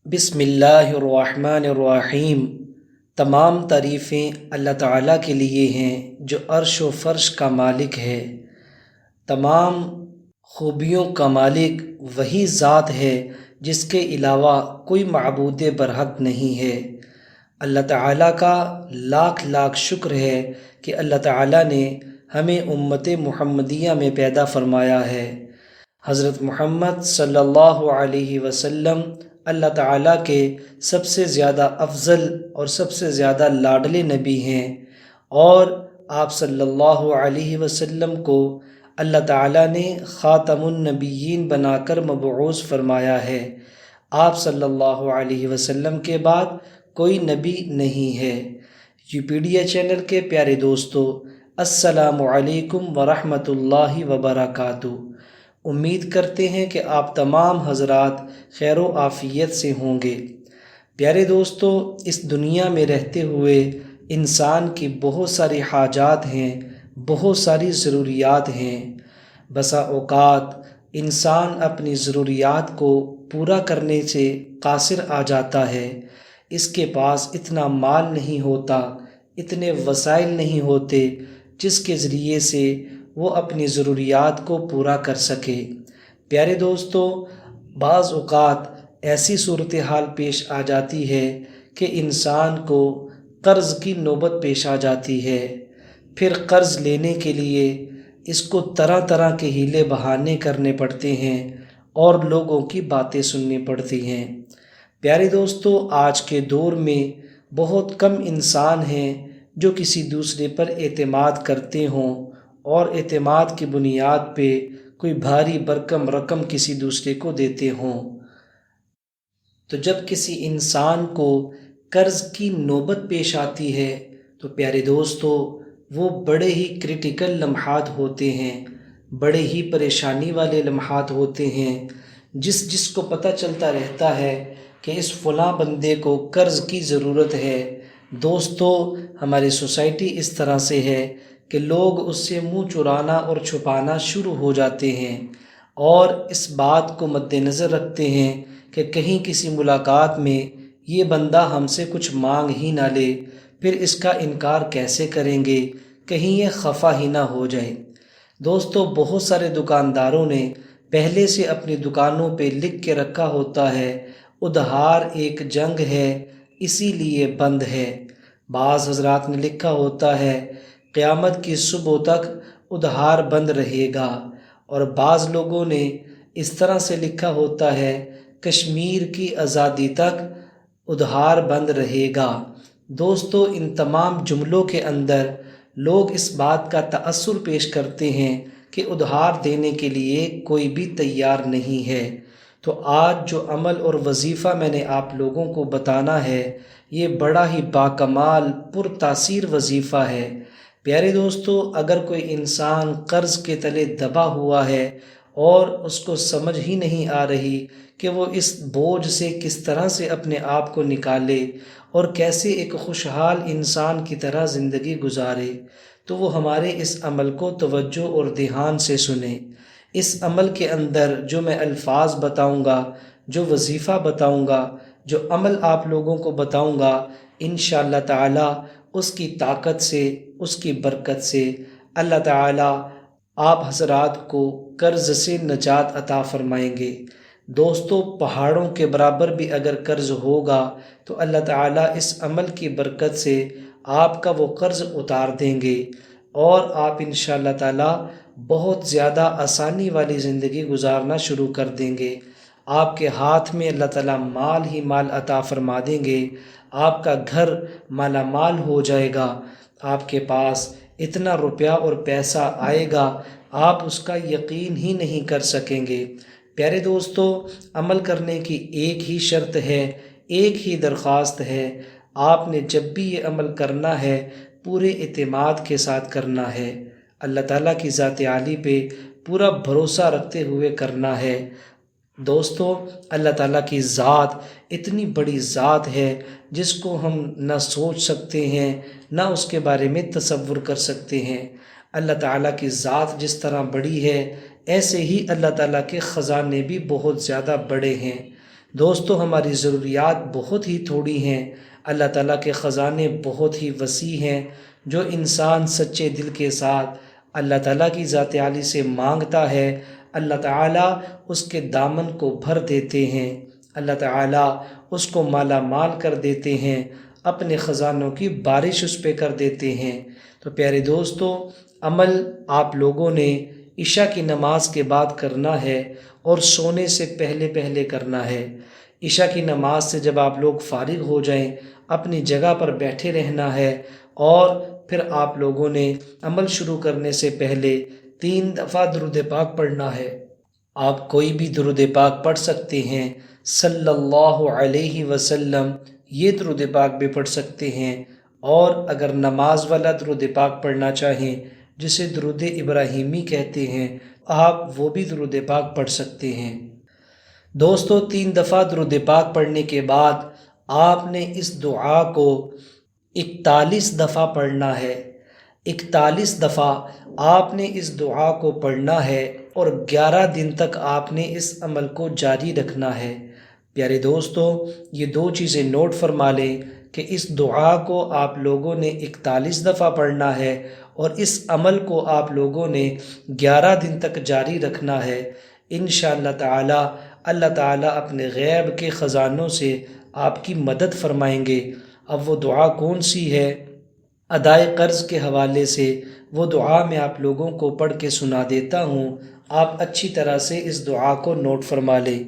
بسم اللہ الرحمن الرحیم۔ تمام تعریفیں اللہ تعالیٰ کے لیے ہیں جو عرش و فرش کا مالک ہے۔ تمام خوبیوں کا مالک وہی ذات ہے جس کے علاوہ کوئی معبود برحق نہیں ہے۔ اللہ تعالیٰ کا لاکھ لاکھ شکر ہے کہ اللہ تعالیٰ نے ہمیں امت محمدیہ میں پیدا فرمایا ہے۔ حضرت محمد صلی اللہ علیہ وسلم اللہ تعالیٰ کے سب سے زیادہ افضل اور سب سے زیادہ لاڈلے نبی ہیں، اور آپ صلی اللہ علیہ وسلم کو اللہ تعالیٰ نے خاتم النبیین بنا کر مبعوث فرمایا ہے۔ آپ صلی اللہ علیہ وسلم کے بعد کوئی نبی نہیں ہے۔ یوپیڈیا چینل کے پیارے دوستو، السلام علیکم ورحمۃ اللہ وبرکاتہ۔ امید کرتے ہیں کہ آپ تمام حضرات خیر و عافیت سے ہوں گے۔ پیارے دوستو، اس دنیا میں رہتے ہوئے انسان کی بہت ساری حاجات ہیں، بہت ساری ضروریات ہیں۔ بسا اوقات انسان اپنی ضروریات کو پورا کرنے سے قاصر آ جاتا ہے۔ اس کے پاس اتنا مال نہیں ہوتا، اتنے وسائل نہیں ہوتے جس کے ذریعے سے وہ اپنی ضروریات کو پورا کر سکے۔ پیارے دوستو، بعض اوقات ایسی صورتحال پیش آ جاتی ہے کہ انسان کو قرض کی نوبت پیش آ جاتی ہے۔ پھر قرض لینے کے لیے اس کو طرح طرح کے ہیلے بہانے کرنے پڑتے ہیں اور لوگوں کی باتیں سننی پڑتی ہیں۔ پیارے دوستو، آج کے دور میں بہت کم انسان ہیں جو کسی دوسرے پر اعتماد کرتے ہوں اور اعتماد کی بنیاد پہ کوئی بھاری بھرکم رقم کسی دوسرے کو دیتے ہوں۔ تو جب کسی انسان کو قرض کی نوبت پیش آتی ہے تو پیارے دوستو، وہ بڑے ہی کریٹیکل لمحات ہوتے ہیں، بڑے ہی پریشانی والے لمحات ہوتے ہیں۔ جس کو پتہ چلتا رہتا ہے کہ اس فلاں بندے کو قرض کی ضرورت ہے۔ دوستو، ہماری سوسائٹی اس طرح سے ہے کہ لوگ اس سے منہ چرانا اور چھپانا شروع ہو جاتے ہیں، اور اس بات کو مد نظر رکھتے ہیں کہ کہیں کسی ملاقات میں یہ بندہ ہم سے کچھ مانگ ہی نہ لے، پھر اس کا انکار کیسے کریں گے، کہیں یہ خفا ہی نہ ہو جائے۔ دوستو، بہت سارے دکانداروں نے پہلے سے اپنی دکانوں پہ لکھ کے رکھا ہوتا ہے، ادھار ایک جنگ ہے اسی لیے بند ہے۔ بعض حضرات نے لکھا ہوتا ہے قیامت کی صبح تک ادھار بند رہے گا، اور بعض لوگوں نے اس طرح سے لکھا ہوتا ہے کشمیر کی آزادی تک ادھار بند رہے گا۔ دوستو، ان تمام جملوں کے اندر لوگ اس بات کا تأثر پیش کرتے ہیں کہ ادھار دینے کے لیے کوئی بھی تیار نہیں ہے۔ تو آج جو عمل اور وظیفہ میں نے آپ لوگوں کو بتانا ہے، یہ بڑا ہی باکمال پر تاثیر وظیفہ ہے۔ پیارے دوستو، اگر کوئی انسان قرض کے تلے دبا ہوا ہے اور اس کو سمجھ ہی نہیں آ رہی کہ وہ اس بوجھ سے کس طرح سے اپنے آپ کو نکالے اور کیسے ایک خوشحال انسان کی طرح زندگی گزارے، تو وہ ہمارے اس عمل کو توجہ اور دھیان سے سنیں۔ اس عمل کے اندر جو میں الفاظ بتاؤں گا، جو وظیفہ بتاؤں گا، جو عمل آپ لوگوں کو بتاؤں گا، انشاءاللہ تعالی اس کی طاقت سے، اس کی برکت سے اللہ تعالیٰ آپ حضرات کو قرض سے نجات عطا فرمائیں گے۔ دوستو، پہاڑوں کے برابر بھی اگر قرض ہوگا تو اللہ تعالیٰ اس عمل کی برکت سے آپ کا وہ قرض اتار دیں گے، اور آپ انشاءاللہ تعالیٰ بہت زیادہ آسانی والی زندگی گزارنا شروع کر دیں گے۔ آپ کے ہاتھ میں اللہ تعالیٰ مال ہی مال عطا فرما دیں گے، آپ کا گھر مالا مال ہو جائے گا، آپ کے پاس اتنا روپیہ اور پیسہ آئے گا آپ اس کا یقین ہی نہیں کر سکیں گے۔ پیارے دوستو، عمل کرنے کی ایک ہی شرط ہے، ایک ہی درخواست ہے، آپ نے جب بھی یہ عمل کرنا ہے پورے اعتماد کے ساتھ کرنا ہے، اللہ تعالیٰ کی ذات عالی پہ پورا بھروسہ رکھتے ہوئے کرنا ہے۔ دوستو، اللہ تعالیٰ کی ذات اتنی بڑی ذات ہے جس کو ہم نہ سوچ سکتے ہیں، نہ اس کے بارے میں تصور کر سکتے ہیں۔ اللہ تعالیٰ کی ذات جس طرح بڑی ہے، ایسے ہی اللہ تعالیٰ کے خزانے بھی بہت زیادہ بڑے ہیں۔ دوستو ہماری ضروریات بہت ہی تھوڑی ہیں، اللہ تعالیٰ کے خزانے بہت ہی وسیع ہیں۔ جو انسان سچے دل کے ساتھ اللہ تعالیٰ کی ذات عالی سے مانگتا ہے، اللہ تعالیٰ اس کے دامن کو بھر دیتے ہیں، اللہ تعالیٰ اس کو مالا مال کر دیتے ہیں، اپنے خزانوں کی بارش اس پہ کر دیتے ہیں۔ تو پیارے دوستو، عمل آپ لوگوں نے عشاء کی نماز کے بعد کرنا ہے اور سونے سے پہلے پہلے کرنا ہے۔ عشاء کی نماز سے جب آپ لوگ فارغ ہو جائیں، اپنی جگہ پر بیٹھے رہنا ہے اور پھر آپ لوگوں نے عمل شروع کرنے سے پہلے 3 دفعہ درود پاک پڑھنا ہے۔ آپ کوئی بھی درود پاک پڑھ سکتے ہیں، صلی اللہ علیہ وسلم یہ درود پاک بھی پڑھ سکتے ہیں، اور اگر نماز والا درود پاک پڑھنا چاہیں جسے درود ابراہیمی کہتے ہیں، آپ وہ بھی درود پاک پڑھ سکتے ہیں۔ دوستو 3 دفعہ درود پاک پڑھنے کے بعد آپ نے اس دعا کو 41 دفعہ پڑھنا ہے۔ 41 دفعہ آپ نے اس دعا کو پڑھنا ہے اور 11 دن تک آپ نے اس عمل کو جاری رکھنا ہے۔ پیارے دوستو، یہ 2 چیزیں نوٹ فرما لیں کہ اس دعا کو آپ لوگوں نے 41 دفعہ پڑھنا ہے اور اس عمل کو آپ لوگوں نے 11 دن تک جاری رکھنا ہے۔ انشاءاللہ تعالی اللہ تعالیٰ اپنے غیب کے خزانوں سے آپ کی مدد فرمائیں گے۔ اب وہ دعا کون سی ہے؟ ادائے قرض کے حوالے سے وہ دعا میں آپ لوگوں کو پڑھ کے سنا دیتا ہوں، آپ اچھی طرح سے اس دعا کو نوٹ فرما لیں۔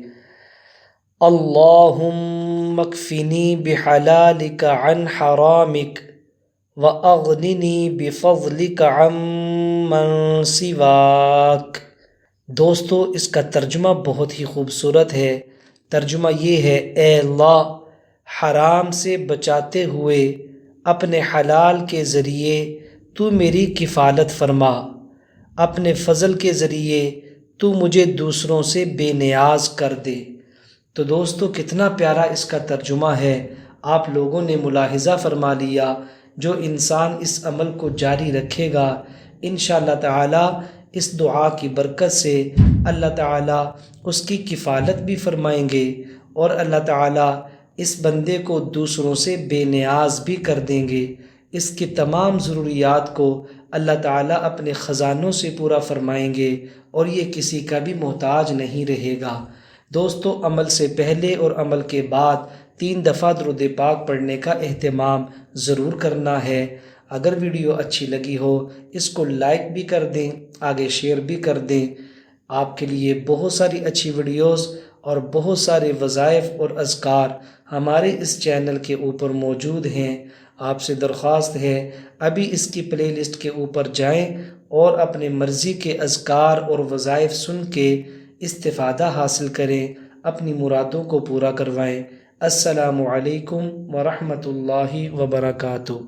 اللہم اکفنی بحلالک عن حرامک واغننی بفضلک عمن سواک۔ دوستو اس کا ترجمہ بہت ہی خوبصورت ہے۔ ترجمہ یہ ہے، اے اللہ، حرام سے بچاتے ہوئے اپنے حلال کے ذریعے تو میری کفالت فرما، اپنے فضل کے ذریعے تو مجھے دوسروں سے بے نیاز کر دے۔ تو دوستو کتنا پیارا اس کا ترجمہ ہے، آپ لوگوں نے ملاحظہ فرما لیا۔ جو انسان اس عمل کو جاری رکھے گا، انشاءاللہ تعالی اس دعا کی برکت سے اللہ تعالیٰ اس کی کفالت بھی فرمائیں گے اور اللہ تعالیٰ اس بندے کو دوسروں سے بے نیاز بھی کر دیں گے۔ اس کی تمام ضروریات کو اللہ تعالیٰ اپنے خزانوں سے پورا فرمائیں گے اور یہ کسی کا بھی محتاج نہیں رہے گا۔ دوستو عمل سے پہلے اور عمل کے بعد 3 دفعہ درود پاک پڑھنے کا اہتمام ضرور کرنا ہے۔ اگر ویڈیو اچھی لگی ہو اس کو لائک بھی کر دیں، آگے شیئر بھی کر دیں۔ آپ کے لیے بہت ساری اچھی ویڈیوز اور بہت سارے وظائف اور اذکار ہمارے اس چینل کے اوپر موجود ہیں۔ آپ سے درخواست ہے ابھی اس کی پلے لسٹ کے اوپر جائیں اور اپنے مرضی کے اذکار اور وظائف سن کے استفادہ حاصل کریں، اپنی مرادوں کو پورا کروائیں۔ السلام علیکم ورحمۃ اللہ وبرکاتہ۔